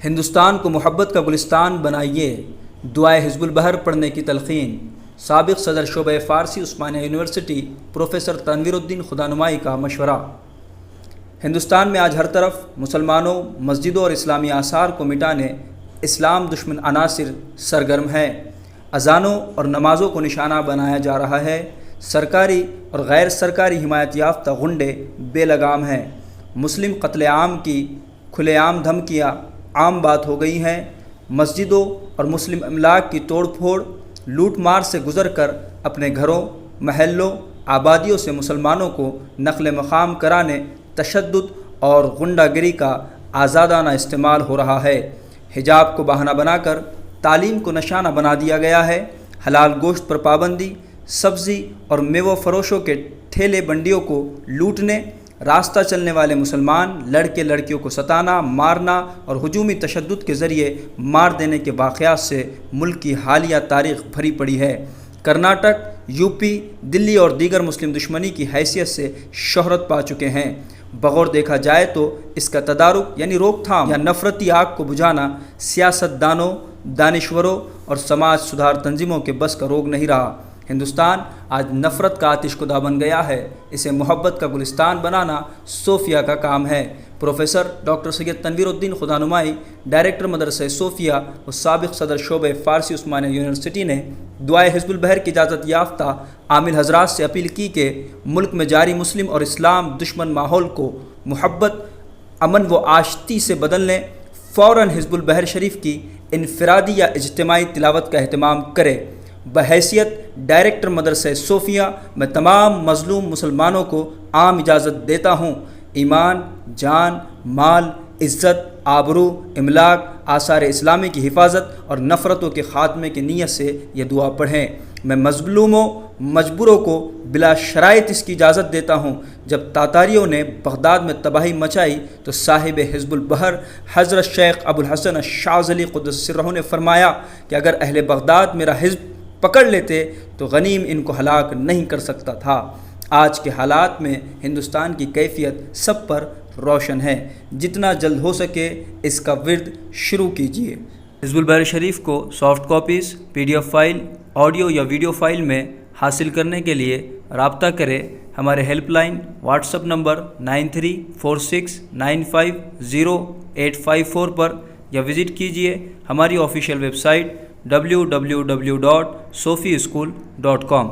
ہندوستان کو محبت کا گلستان بنائیے، دعائے حزب البحر پڑھنے کی تلقین۔ سابق صدر شعبہ فارسی عثمانیہ یونیورسٹی پروفیسر تنویر الدین خدانمائی کا مشورہ۔ ہندوستان میں آج ہر طرف مسلمانوں، مسجدوں اور اسلامی آثار کو مٹانے اسلام دشمن عناصر سرگرم ہیں۔ اذانوں اور نمازوں کو نشانہ بنایا جا رہا ہے۔ سرکاری اور غیر سرکاری حمایت یافتہ غنڈے بے لگام ہیں۔ مسلم قتل عام کی کھلے عام دھمکیاں عام بات ہو گئی ہیں۔ مسجدوں اور مسلم املاک کی توڑ پھوڑ، لوٹ مار سے گزر کر اپنے گھروں، محلوں، آبادیوں سے مسلمانوں کو نقل مقام کرانے تشدد اور غنڈہ گری کا آزادانہ استعمال ہو رہا ہے۔ حجاب کو بہانہ بنا کر تعلیم کو نشانہ بنا دیا گیا ہے۔ حلال گوشت پر پابندی، سبزی اور میوہ فروشوں کے ٹھیلے بنڈیوں کو لوٹنے، راستہ چلنے والے مسلمان لڑکے لڑکیوں کو ستانا، مارنا اور ہجومی تشدد کے ذریعے مار دینے کے واقعات سے ملک کی حالیہ تاریخ بھری پڑی ہے۔ کرناٹک، یو پی، دلی اور دیگر مسلم دشمنی کی حیثیت سے شہرت پا چکے ہیں۔ بغور دیکھا جائے تو اس کا تدارک یعنی روک تھام یا نفرتی آگ کو بجھانا سیاست دانوں، دانشوروں اور سماج سدھار تنظیموں کے بس کا روگ نہیں رہا۔ ہندوستان آج نفرت کا آتش کدہ بن گیا ہے۔ اسے محبت کا گلستان بنانا صوفیہ کا کام ہے۔ پروفیسر ڈاکٹر سید تنویر الدین خدانمائی، ڈائریکٹر مدرسہ صوفیہ و سابق صدر شعبہ فارسی عثمانیہ یونیورسٹی نے دعائے حزب البحر کی اجازت یافتہ عامل حضرات سے اپیل کی کہ ملک میں جاری مسلم اور اسلام دشمن ماحول کو محبت، امن و آشتی سے بدلنے فوراً حزب البحر شریف کی انفرادی یا اجتماعی تلاوت کا اہتمام کرے۔ بحیثیت ڈائریکٹر مدرسہ صوفیہ میں تمام مظلوم مسلمانوں کو عام اجازت دیتا ہوں۔ ایمان، جان، مال، عزت، آبرو، املاک، آثار اسلامی کی حفاظت اور نفرتوں کے خاتمے کی نیت سے یہ دعا پڑھیں۔ میں مظلوموں، مجبوروں کو بلا شرائط اس کی اجازت دیتا ہوں۔ جب تاتاریوں نے بغداد میں تباہی مچائی تو صاحب حزب البحر حضرت شیخ ابوالحسن الشاذلی قدس سرہ نے فرمایا کہ اگر اہل بغداد میرا حزب پکڑ لیتے تو غنیم ان کو ہلاک نہیں کر سکتا تھا۔ آج کے حالات میں ہندوستان کی کیفیت سب پر روشن ہے۔ جتنا جلد ہو سکے اس کا ورد شروع کیجیے۔ حزب البحر شریف کو soft copies, PDF file, audio یا ویڈیو فائل میں حاصل کرنے کے لیے رابطہ کریں۔ ہمارے help line what's app number 9346950854 پر یا وزٹ کیجیے ہماری آفیشیل ویب سائٹ www.sofischool.com۔